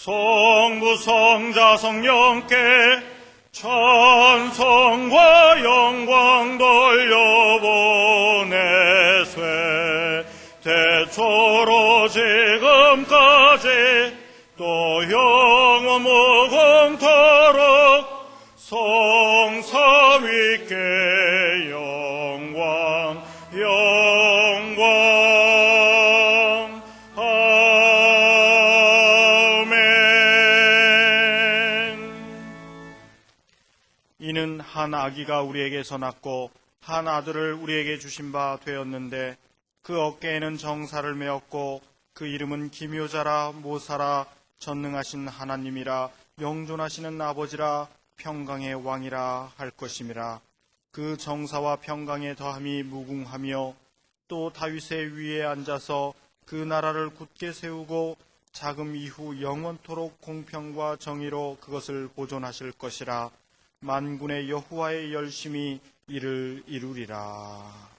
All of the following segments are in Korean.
성부 성자 성령께 찬송과 영광 돌려보내세. 대초로 지금까지 또 영원 무궁토록 성삼위께 영광 영광. 아멘. 이는 한 아기가 우리에게서 낳고 한 아들을 우리에게 주신 바 되었는데 그 어깨에는 정사를 메었고 그 이름은 기묘자라 모사라 전능하신 하나님이라 영존하시는 아버지라 평강의 왕이라 할 것임이라. 그 정사와 평강의 더함이 무궁하며 또 다윗의 위에 앉아서 그 나라를 굳게 세우고 자금 이후 영원토록 공평과 정의로 그것을 보존하실 것이라. 만군의 여호와의 열심히 이를 이루리라.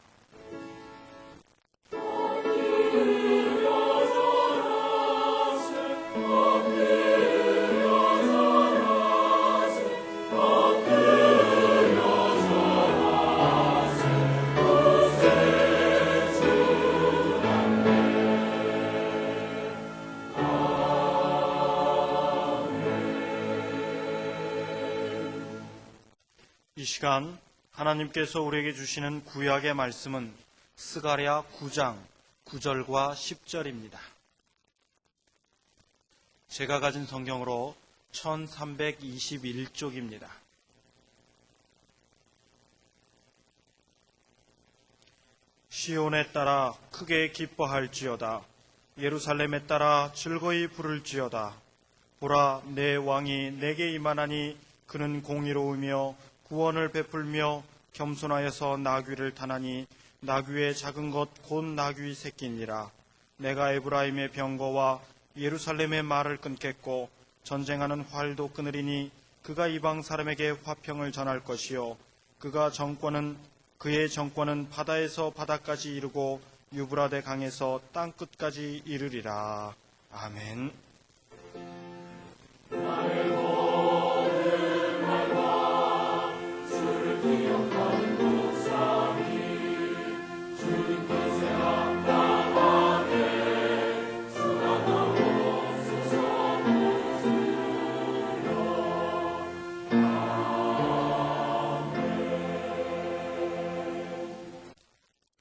이 시간 하나님께서 우리에게 주시는 구약의 말씀은 스가랴 9장 9절과 10절입니다. 제가 가진 성경으로 1321쪽입니다. 시온에 따라 크게 기뻐할지어다. 예루살렘에 따라 즐거이 부를지어다. 보라, 내 왕이 내게 임하나니 그는 공의로우며 구원을 베풀며 겸손하여서 나귀를 타나니 나귀의 작은 것 곧 나귀 새끼니라. 내가 에브라임의 병거와 예루살렘의 말을 끊겠고 전쟁하는 활도 끊으리니 그가 이방 사람에게 화평을 전할 것이요 그의 정권은 바다에서 바다까지 이르고 유브라데 강에서 땅 끝까지 이르리라. 아멘.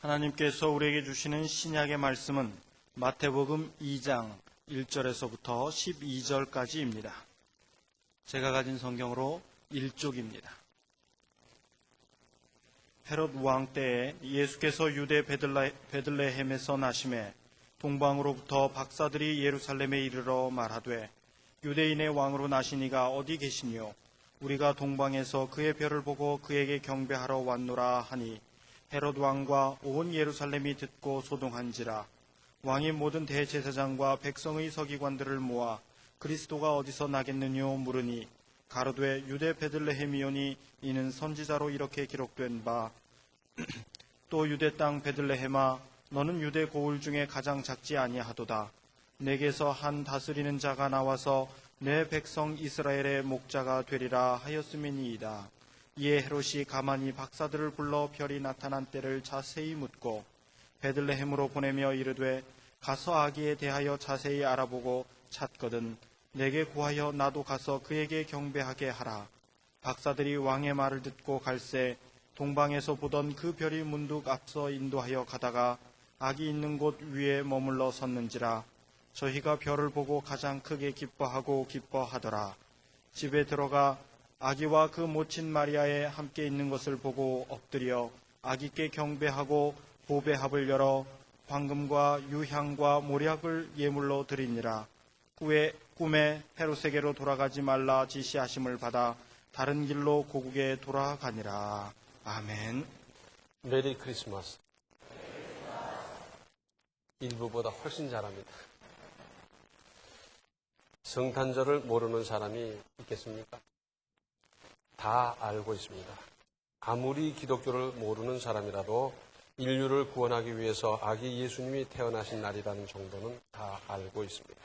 하나님께서 우리에게 주시는 신약의 말씀은 마태복음 2장 1절에서부터 12절까지입니다. 제가 가진 성경으로 1쪽입니다. 헤롯 왕 때에 예수께서 유대 베들레헴에서 나심에 동방으로부터 박사들이 예루살렘에 이르러 말하되 유대인의 왕으로 나시니가 어디 계시니요? 우리가 동방에서 그의 별을 보고 그에게 경배하러 왔노라 하니 헤롯 왕과 온 예루살렘이 듣고 소동한지라. 왕이 모든 대제사장과 백성의 서기관들을 모아 그리스도가 어디서 나겠느뇨 물으니 가로되 유대 베들레헴이오니 이는 선지자로 이렇게 기록된 바 또 유대 땅 베들레헴아 너는 유대 고을 중에 가장 작지 아니하도다. 내게서 한 다스리는 자가 나와서 내 백성 이스라엘의 목자가 되리라 하였음이니이다. 이에 헤롯이 가만히 박사들을 불러 별이 나타난 때를 자세히 묻고 베들레헴으로 보내며 이르되 가서 아기에 대하여 자세히 알아보고 찾거든 내게 구하여 나도 가서 그에게 경배하게 하라. 박사들이 왕의 말을 듣고 갈새 동방에서 보던 그 별이 문득 앞서 인도하여 가다가 아기 있는 곳 위에 머물러 섰는지라. 저희가 별을 보고 가장 크게 기뻐하더라. 집에 들어가 아기와 그 모친 마리아에 함께 있는 것을 보고 엎드려 아기께 경배하고 보배합을 열어 황금과 유향과 모략을 예물로 드리니라. 꿈에 헤롯에게로 돌아가지 말라 지시하심을 받아 다른 길로 고국에 돌아가니라. 아멘. 메리 크리스마스. 일부보다 훨씬 잘합니다. 성탄절을 모르는 사람이 있겠습니까? 다 알고 있습니다. 아무리 기독교를 모르는 사람이라도 인류를 구원하기 위해서 아기 예수님이 태어나신 날이라는 정도는 다 알고 있습니다.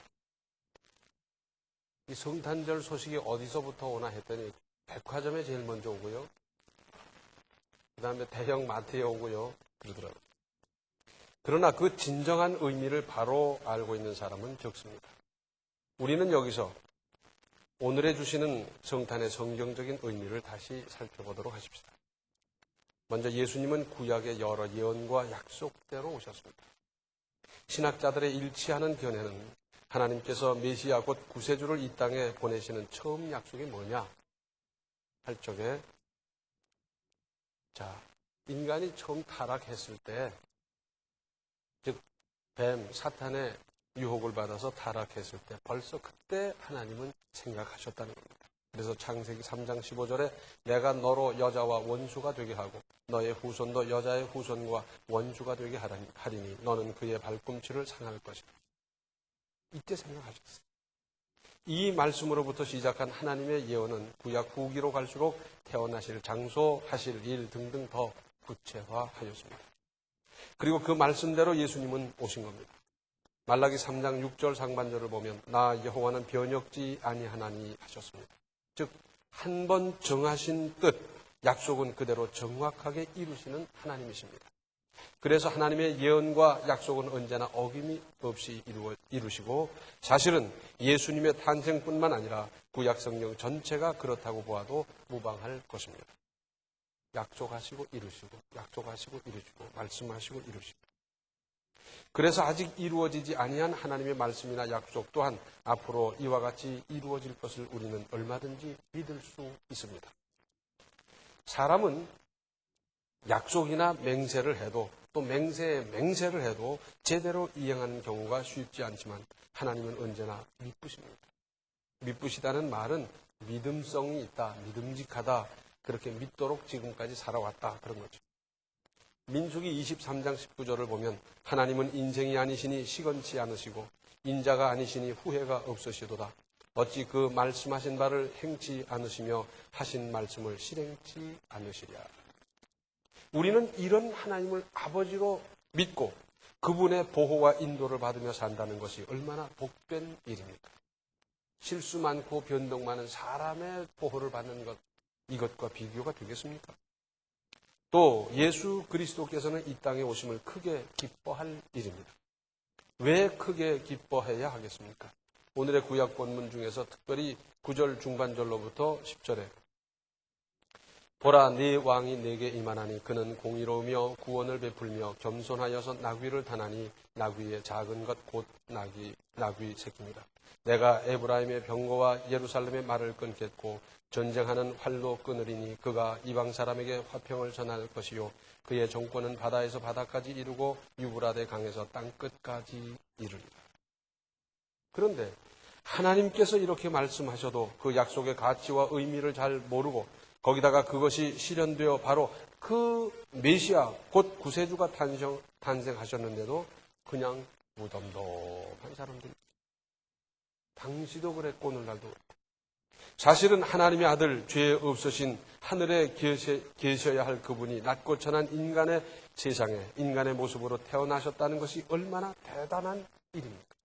이 성탄절 소식이 어디서부터 오나 했더니 백화점에 제일 먼저 오고요. 그 다음에 대형 마트에 오고요. 그러더라고요. 그러나 그 진정한 의미를 바로 알고 있는 사람은 적습니다. 우리는 여기서 오늘에 주시는 성탄의 성경적인 의미를 다시 살펴보도록 하십시다. 먼저 예수님은 구약의 여러 예언과 약속대로 오셨습니다. 신학자들의 일치하는 견해는 하나님께서 메시아 곧 구세주를 이 땅에 보내시는 처음 약속이 뭐냐 할 적에, 자, 인간이 처음 타락했을 때, 즉 뱀, 사탄의 유혹을 받아서 타락했을 때 벌써 그때 하나님은 생각하셨다는 겁니다. 그래서 창세기 3장 15절에 내가 너로 여자와 원수가 되게 하고 너의 후손도 여자의 후손과 원수가 되게 하리니 너는 그의 발꿈치를 상할 것이다. 이때 생각하셨어요. 이 말씀으로부터 시작한 하나님의 예언은 구약 후기로 갈수록 태어나실 장소, 하실 일 등등 더 구체화하였습니다. 그리고 그 말씀대로 예수님은 오신 겁니다. 말라기 3장 6절 상반절을 보면 나 여호와는 변혁지 아니하나니 하셨습니다. 즉 한 번 정하신 뜻, 약속은 그대로 정확하게 이루시는 하나님이십니다. 그래서 하나님의 예언과 약속은 언제나 어김이 없이 이루시고, 사실은 예수님의 탄생뿐만 아니라 구약 성경 전체가 그렇다고 보아도 무방할 것입니다. 약속하시고 이루시고, 약속하시고 이루시고, 말씀하시고 이루시고. 그래서 아직 이루어지지 아니한 하나님의 말씀이나 약속 또한 앞으로 이와 같이 이루어질 것을 우리는 얼마든지 믿을 수 있습니다. 사람은 약속이나 맹세를 해도, 또 맹세를 해도 제대로 이행하는 경우가 쉽지 않지만 하나님은 언제나 미쁘십니다. 미쁘시다는 말은 믿음성이 있다, 믿음직하다, 그렇게 믿도록 지금까지 살아왔다, 그런 거죠. 민수기 23장 19절을 보면 하나님은 인생이 아니시니 시건치 않으시고 인자가 아니시니 후회가 없으시도다. 어찌 그 말씀하신 바를 행치 않으시며 하신 말씀을 실행치 않으시랴. 우리는 이런 하나님을 아버지로 믿고 그분의 보호와 인도를 받으며 산다는 것이 얼마나 복된 일입니까? 실수 많고 변동 많은 사람의 보호를 받는 것, 이것과 비교가 되겠습니까? 또 예수 그리스도께서는 이 땅에 오심을 크게 기뻐할 일입니다. 왜 크게 기뻐해야 하겠습니까? 오늘의 구약 본문 중에서 특별히 9절 중반절로부터 10절에 보라 네 왕이 내게 임하나니 그는 공의로우며 구원을 베풀며 겸손하여서 나귀를 타나니 나귀의 작은 것 곧 나귀 새끼입니다. 내가 에브라임의 병거와 예루살렘의 말을 끊겠고 전쟁하는 활도 끊으리니 그가 이방 사람에게 화평을 전할 것이요 그의 정권은 바다에서 바다까지 이루고 유브라데 강에서 땅끝까지 이르리라. 그런데 하나님께서 이렇게 말씀하셔도 그 약속의 가치와 의미를 잘 모르고 거기다가 그것이 실현되어 바로 그 메시아 곧 구세주가 탄생하셨는데도 그냥 무덤덤한 사람들. 당시도 그랬고 오늘날도. 사실은 하나님의 아들, 죄 없으신 하늘에 계셔야 할 그분이 낮고 천한 인간의 세상에 인간의 모습으로 태어나셨다는 것이 얼마나 대단한 일입니까?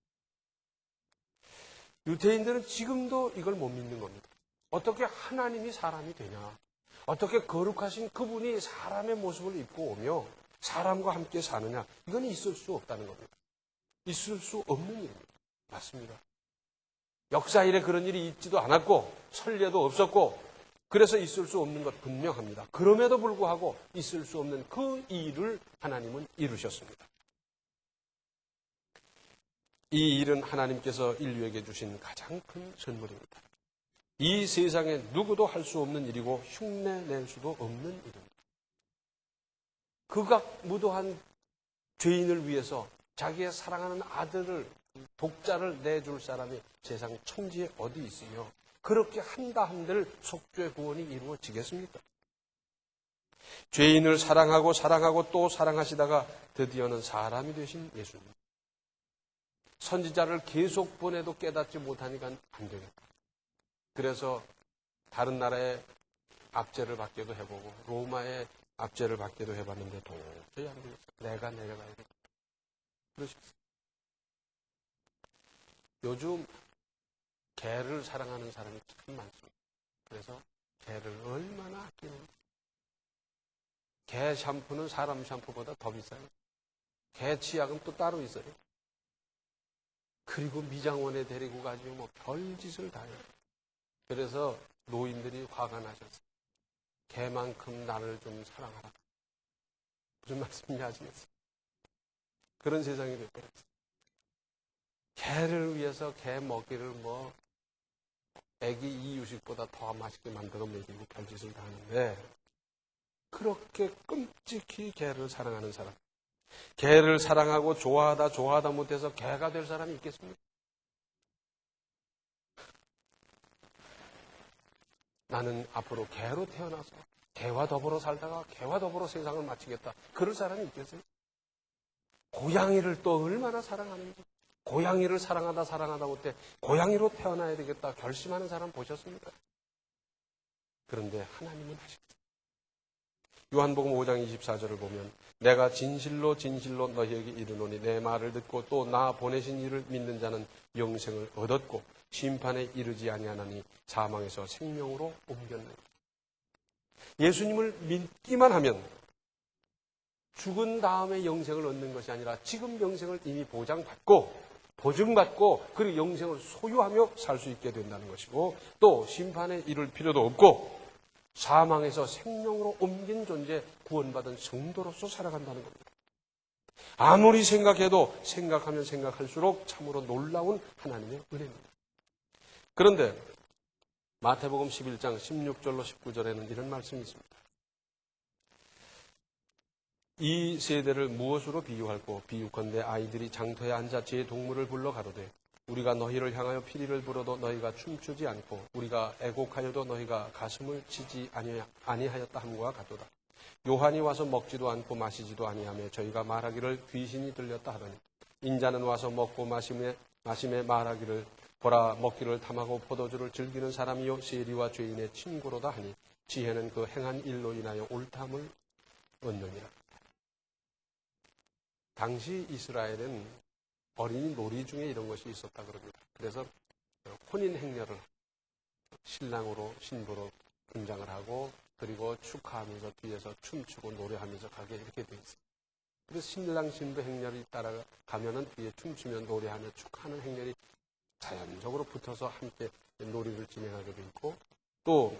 유대인들은 지금도 이걸 못 믿는 겁니다. 어떻게 하나님이 사람이 되냐? 어떻게 거룩하신 그분이 사람의 모습을 입고 오며 사람과 함께 사느냐? 이건 있을 수 없다는 겁니다. 있을 수 없는 일입니다. 맞습니다. 역사 일에 그런 일이 있지도 않았고 선례도 없었고 그래서 있을 수 없는 것 분명합니다. 그럼에도 불구하고 있을 수 없는 그 일을 하나님은 이루셨습니다. 이 일은 하나님께서 인류에게 주신 가장 큰 선물입니다. 이 세상에 누구도 할 수 없는 일이고 흉내낼 수도 없는 일입니다. 극악무도한 죄인을 위해서 자기의 사랑하는 아들을, 독자를 내줄 사람이 세상 천지에 어디 있으며 그렇게 한다 한들 속죄 구원이 이루어지겠습니까? 죄인을 사랑하고 또 사랑하시다가 드디어는 사람이 되신 예수님. 선지자를 계속 보내도 깨닫지 못하니까 안 되겠다. 그래서 다른 나라의 압제를 받기도 해보고 로마의 압제를 받기도 해봤는데 도저히 안 되겠어요. 내가 가야겠다. 그러셨어요. 요즘 개를 사랑하는 사람이 참 많습니다. 그래서 개를 얼마나 아끼는지. 개 샴푸는 사람 샴푸보다 더 비싸요. 개 치약은 또 따로 있어요. 그리고 미장원에 데리고 가지고 뭐 별짓을 다 해요. 그래서 노인들이 화가 나셨어요. 개만큼 나를 좀 사랑하라. 무슨 말씀인지 아시겠어요? 그런 세상이 됐버렸어요. 개를 위해서 개 먹이를 뭐 애기 이유식보다 더 맛있게 만들어 먹이고 별짓을 다 하는데, 그렇게 끔찍히 개를 사랑하는 사람, 개를 사랑하고 좋아하다 못해서 개가 될 사람이 있겠습니까? 나는 앞으로 개로 태어나서 개와 더불어 살다가 개와 더불어 세상을 마치겠다. 그럴 사람이 있겠어요? 고양이를 또 얼마나 사랑하는지. 고양이를 사랑하다 못해 고양이로 태어나야 되겠다 결심하는 사람 보셨습니까? 그런데 하나님은 하시겠어요. 요한복음 5장 24절을 보면 내가 진실로 너희에게 이르노니 내 말을 듣고 또 나 보내신 이를 믿는 자는 영생을 얻었고 심판에 이르지 아니하나니 사망에서 생명으로 옮겼느니라. 예수님을 믿기만 하면 죽은 다음에 영생을 얻는 것이 아니라 지금 영생을 이미 보증받고 그리고 영생을 소유하며 살 수 있게 된다는 것이고, 또 심판에 이를 필요도 없고 사망에서 생명으로 옮긴 존재, 구원받은 성도로서 살아간다는 겁니다. 아무리 생각해도 생각하면 생각할수록 참으로 놀라운 하나님의 은혜입니다. 그런데 마태복음 11장 16절로 19절에는 이런 말씀이 있습니다. 이 세대를 무엇으로 비유할꼬? 비유컨대 아이들이 장터에 앉아 제 동물을 불러 가로되 우리가 너희를 향하여 피리를 불어도 너희가 춤추지 않고 우리가 애곡하여도 너희가 가슴을 치지 아니하였다 함과 같도다. 요한이 와서 먹지도 않고 마시지도 아니하며 저희가 말하기를 귀신이 들렸다 하더니 인자는 와서 먹고 마심에 말하기를 보라 먹기를 탐하고 포도주를 즐기는 사람이요 세리와 죄인의 친구로다 하니 지혜는 그 행한 일로 인하여 옳다함을 얻느니라. 당시 이스라엘은 어린이 놀이 중에 이런 것이 있었다 그럽니다. 그래서 혼인 행렬을 신랑으로 신부로 등장을 하고 그리고 축하하면서 뒤에서 춤추고 노래하면서 가게 이렇게 돼 있어요. 그래서 신랑 신부 행렬이 따라가면은 뒤에 춤추며 노래하며 축하하는 행렬이 자연적으로 붙어서 함께 놀이를 진행하게 돼 있고, 또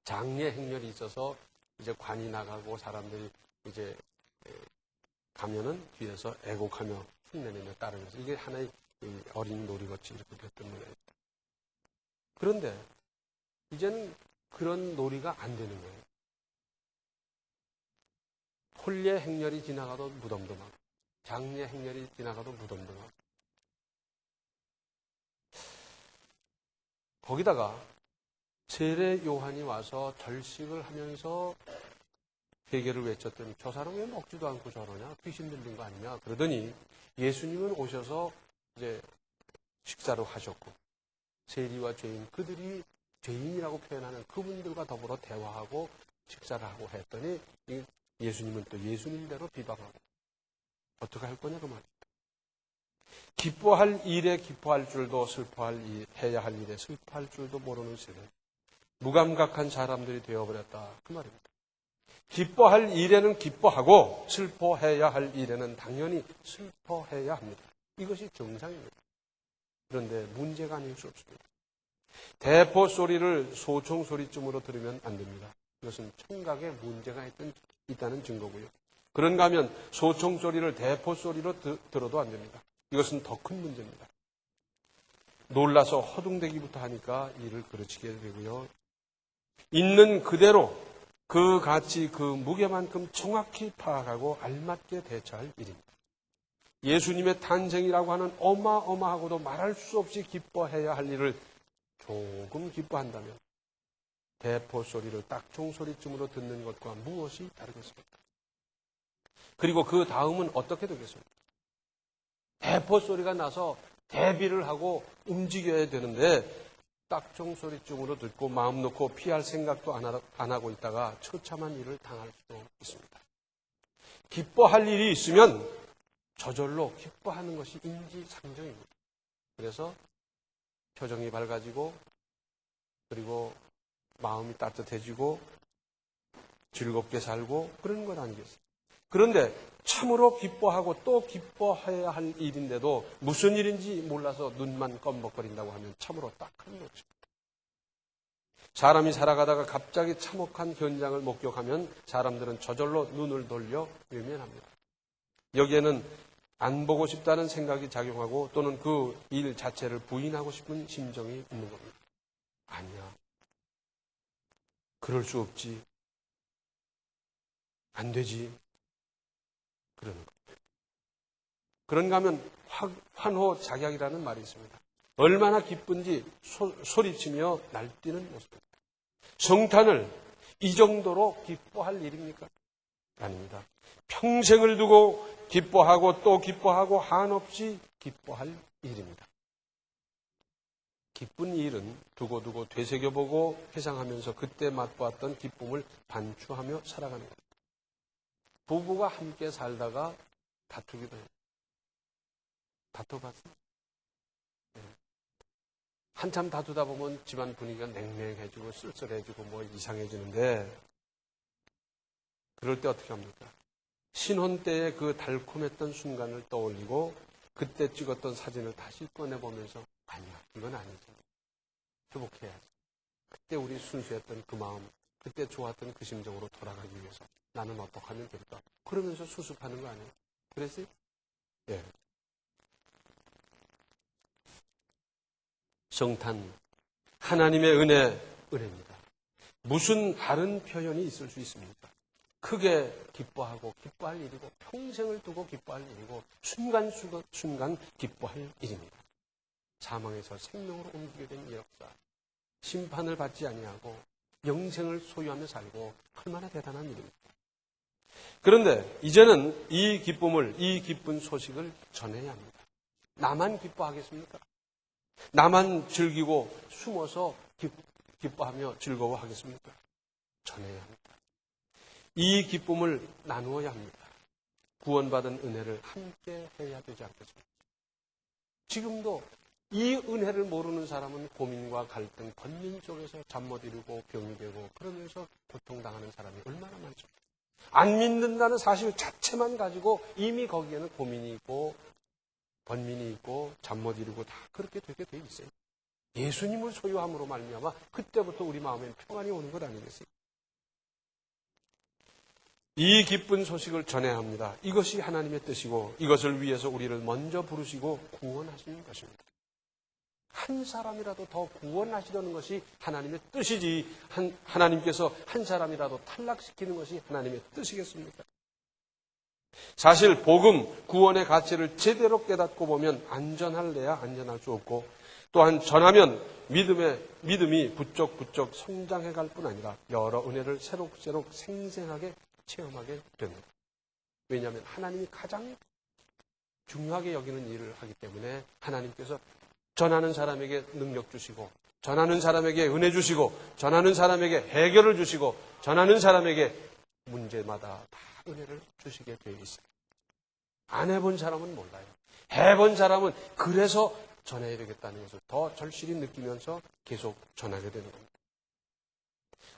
장례 행렬이 있어서 이제 관이 나가고 사람들이 이제 가면은 뒤에서 애곡하며 흉내내며 따르면서 이게 하나의 어린 놀이같이 이렇게 됐던 모양입니다. 그런데 이제는 그런 놀이가 안 되는 거예요. 혼례 행렬이 지나가도 무덤덤하고 장례 행렬이 지나가도 무덤덤하고 거기다가 세례 요한이 와서 절식을 하면서 회개를 외쳤더니 저 사람 왜 먹지도 않고 저러냐? 귀신 들린 거 아니냐? 그러더니 예수님은 오셔서 이제 식사를 하셨고 세리와 죄인, 그들이 죄인이라고 표현하는 그분들과 더불어 대화하고 식사를 하고 했더니 예수님은 또 예수님대로 비방하고 어떻게 할 거냐 그 말입니다. 기뻐할 일에 기뻐할 줄도 해야 할 일에 슬퍼할 줄도 모르는 세대, 무감각한 사람들이 되어버렸다 그 말입니다. 기뻐할 일에는 기뻐하고 슬퍼해야 할 일에는 당연히 슬퍼해야 합니다. 이것이 정상입니다. 그런데 문제가 아닐 수 없습니다. 대포 소리를 소총 소리쯤으로 들으면 안 됩니다. 이것은 청각에 문제가 있다는 증거고요. 그런가 하면 소총 소리를 대포 소리로 들어도 안 됩니다. 이것은 더 큰 문제입니다. 놀라서 허둥대기부터 하니까 일을 그르치게 되고요. 있는 그대로 그 가치, 그 무게만큼 정확히 파악하고 알맞게 대처할 일입니다. 예수님의 탄생이라고 하는 어마어마하고도 말할 수 없이 기뻐해야 할 일을 조금 기뻐한다면 대포 소리를 딱총 소리쯤으로 듣는 것과 무엇이 다르겠습니까? 그리고 그 다음은 어떻게 되겠습니까? 대포 소리가 나서 대비를 하고 움직여야 되는데 딱총 소리쯤으로 듣고 마음 놓고 피할 생각도 안 하고 있다가 처참한 일을 당할 수도 있습니다. 기뻐할 일이 있으면 저절로 기뻐하는 것이 인지상정입니다. 그래서 표정이 밝아지고 그리고 마음이 따뜻해지고 즐겁게 살고 그러는 것 아니겠어요? 그런데 참으로 기뻐하고 또 기뻐해야 할 일인데도 무슨 일인지 몰라서 눈만 껌벅거린다고 하면 참으로 딱한 것입니다. 사람이 살아가다가 갑자기 참혹한 현장을 목격하면 사람들은 저절로 눈을 돌려 외면합니다. 여기에는 안 보고 싶다는 생각이 작용하고 또는 그 일 자체를 부인하고 싶은 심정이 있는 겁니다. 아니야. 그럴 수 없지. 안 되지. 그러는 겁니다. 그런가 하면 환호작약이라는 말이 있습니다. 얼마나 기쁜지 소리치며 날뛰는 모습입니다. 성탄을 이 정도로 기뻐할 일입니까? 아닙니다. 평생을 두고 기뻐하고 또 기뻐하고 한없이 기뻐할 일입니다. 기쁜 일은 두고두고 되새겨보고 회상하면서 그때 맛보았던 기쁨을 반추하며 살아가는 겁니다. 부부가 함께 살다가 다투기도 해요. 다퉈봤어요? 네. 한참 다투다 보면 집안 분위기가 냉랭해지고 쓸쓸해지고 뭐 이상해지는데 그럴 때 어떻게 합니까? 신혼 때의 그 달콤했던 순간을 떠올리고 그때 찍었던 사진을 다시 꺼내보면서 아니야, 이건 아니지. 회복해야지. 그때 우리 순수했던 그 마음, 그때 좋았던 그 심정으로 돌아가기 위해서 나는 어떻게 하면 될까? 그러면서 수습하는 거 아니에요? 그랬어요? 예. 성탄, 하나님의 은혜입니다. 무슨 다른 표현이 있을 수 있습니까? 크게 기뻐하고 기뻐할 일이고 평생을 두고 기뻐할 일이고 순간순간 기뻐할 일입니다. 사망에서 생명으로 옮기게 된 이 역사, 심판을 받지 아니하고 영생을 소유하며 살고 얼마나 대단한 일입니다. 그런데 이제는 이 기쁜 소식을 전해야 합니다. 나만 기뻐하겠습니까? 나만 즐기고 숨어서 기뻐하며 즐거워하겠습니까? 전해야 합니다. 이 기쁨을 나누어야 합니다. 구원받은 은혜를 함께 해야 되지 않겠습니까? 지금도 이 은혜를 모르는 사람은 고민과 갈등, 번민 속에서 잠 못 이루고 병이 되고 그러면서 고통당하는 사람이 얼마나 많습니까? 안 믿는다는 사실 자체만 가지고 이미 거기에는 고민이 있고 번민이 있고 잠 못 이루고 다 그렇게 되게 돼 있어요. 예수님을 소유함으로 말미암아 그때부터 우리 마음에 평안이 오는 것 아니겠어요? 이 기쁜 소식을 전해야 합니다. 이것이 하나님의 뜻이고 이것을 위해서 우리를 먼저 부르시고 구원하시는 것입니다. 한 사람이라도 더 구원하시려는 것이 하나님의 뜻이지 하나님께서 한 사람이라도 탈락시키는 것이 하나님의 뜻이겠습니까? 사실 복음, 구원의 가치를 제대로 깨닫고 보면 안전할래야 안전할 수 없고 또한 전하면 믿음이 부쩍부쩍 성장해갈 뿐 아니라 여러 은혜를 새록새록 생생하게 체험하게 됩니다. 왜냐하면 하나님이 가장 중요하게 여기는 일을 하기 때문에 하나님께서 전하는 사람에게 능력 주시고 전하는 사람에게 은혜 주시고 전하는 사람에게 해결을 주시고 전하는 사람에게 문제마다 다 은혜를 주시게 되어 있어요. 안 해본 사람은 몰라요. 해본 사람은 그래서 전해야 되겠다는 것을 더 절실히 느끼면서 계속 전하게 되는 겁니다.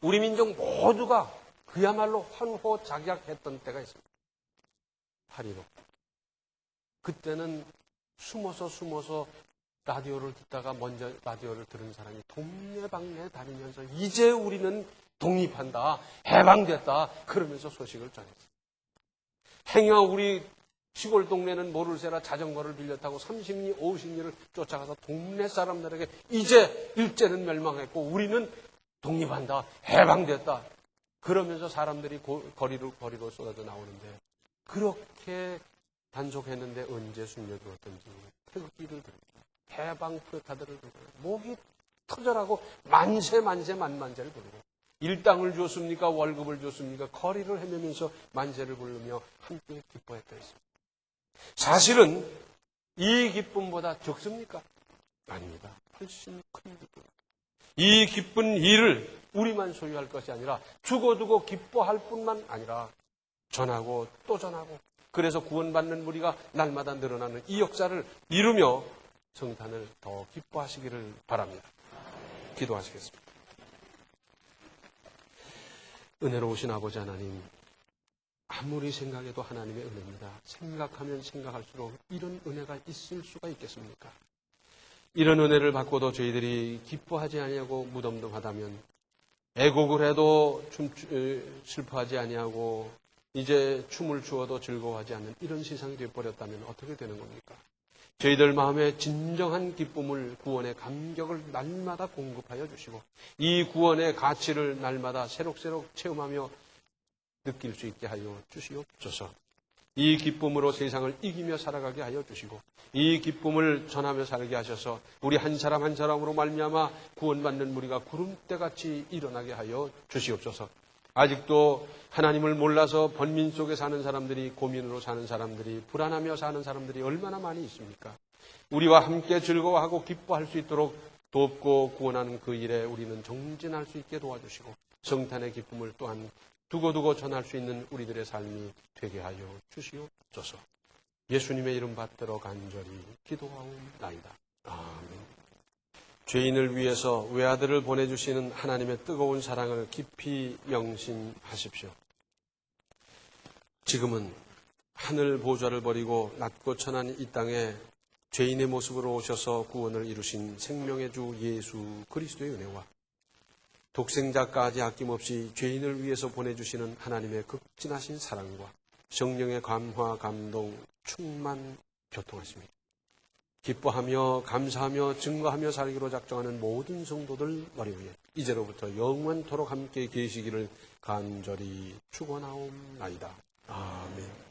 우리 민족 모두가 그야말로 환호작약했던 때가 있습니다. 8.15. 그때는 숨어서 라디오를 듣다가 먼저 라디오를 들은 사람이 동네방네 다니면서 이제 우리는 독립한다, 해방됐다 그러면서 소식을 전했어요. 행여 우리 시골 동네는 모를 새라 자전거를 빌려 타고 30리, 50리를 쫓아가서 동네 사람들에게 이제 일제는 멸망했고 우리는 독립한다, 해방됐다 그러면서 사람들이 거리로 쏟아져 나오는데 그렇게 단속했는데 언제 숨겨두었던지 태극기를 들고 해방 프레카드를 들고 목이 터져라고 만세를 부르고 일당을 줬습니까? 월급을 줬습니까? 거리를 헤매면서 만세를 부르며 함께 기뻐했다 했습니다. 사실은 이 기쁨보다 적습니까? 아닙니다. 훨씬 큰 기쁨. 이 기쁜 일을 우리만 소유할 것이 아니라 두고두고 기뻐할 뿐만 아니라 전하고 또 전하고 그래서 구원받는 무리가 날마다 늘어나는 이 역사를 이루며 성탄을 더 기뻐하시기를 바랍니다. 기도하시겠습니다. 은혜로우신 아버지 하나님, 아무리 생각해도 하나님의 은혜입니다. 생각하면 생각할수록 이런 은혜가 있을 수가 있겠습니까? 이런 은혜를 받고도 저희들이 기뻐하지 아니하고 무덤덤하다면, 애곡을 해도 슬퍼하지 아니하고 이제 춤을 추어도 즐거워하지 않는 이런 세상이 되어버렸다면 어떻게 되는 겁니까? 저희들 마음에 진정한 기쁨을, 구원의 감격을 날마다 공급하여 주시고, 이 구원의 가치를 날마다 새록새록 체험하며 느낄 수 있게 하여 주시옵소서. 이 기쁨으로 세상을 이기며 살아가게 하여 주시고, 이 기쁨을 전하며 살게 하셔서 우리 한 사람 한 사람으로 말미암아 구원받는 무리가 구름대같이 일어나게 하여 주시옵소서. 아직도 하나님을 몰라서 번민 속에 사는 사람들이, 고민으로 사는 사람들이, 불안하며 사는 사람들이 얼마나 많이 있습니까? 우리와 함께 즐거워하고 기뻐할 수 있도록 돕고 구원하는 그 일에 우리는 정진할 수 있게 도와주시고, 성탄의 기쁨을 또한 두고두고 전할 수 있는 우리들의 삶이 되게 하여 주시옵소서. 예수님의 이름 받들어 간절히 기도하옵나이다. 아멘. 죄인을 위해서 외아들을 보내주시는 하나님의 뜨거운 사랑을 깊이 명심하십시오. 지금은 하늘 보좌를 버리고 낮고 천한 이 땅에 죄인의 모습으로 오셔서 구원을 이루신 생명의 주 예수 그리스도의 은혜와 독생자까지 아낌없이 죄인을 위해서 보내주시는 하나님의 극진하신 사랑과 성령의 감화, 감동, 충만, 교통하십니다. 기뻐하며 감사하며 증거하며 살기로 작정하는 모든 성도들 머리 위에 이제로부터 영원토록 함께 계시기를 간절히 축원하옵나이다. 아멘.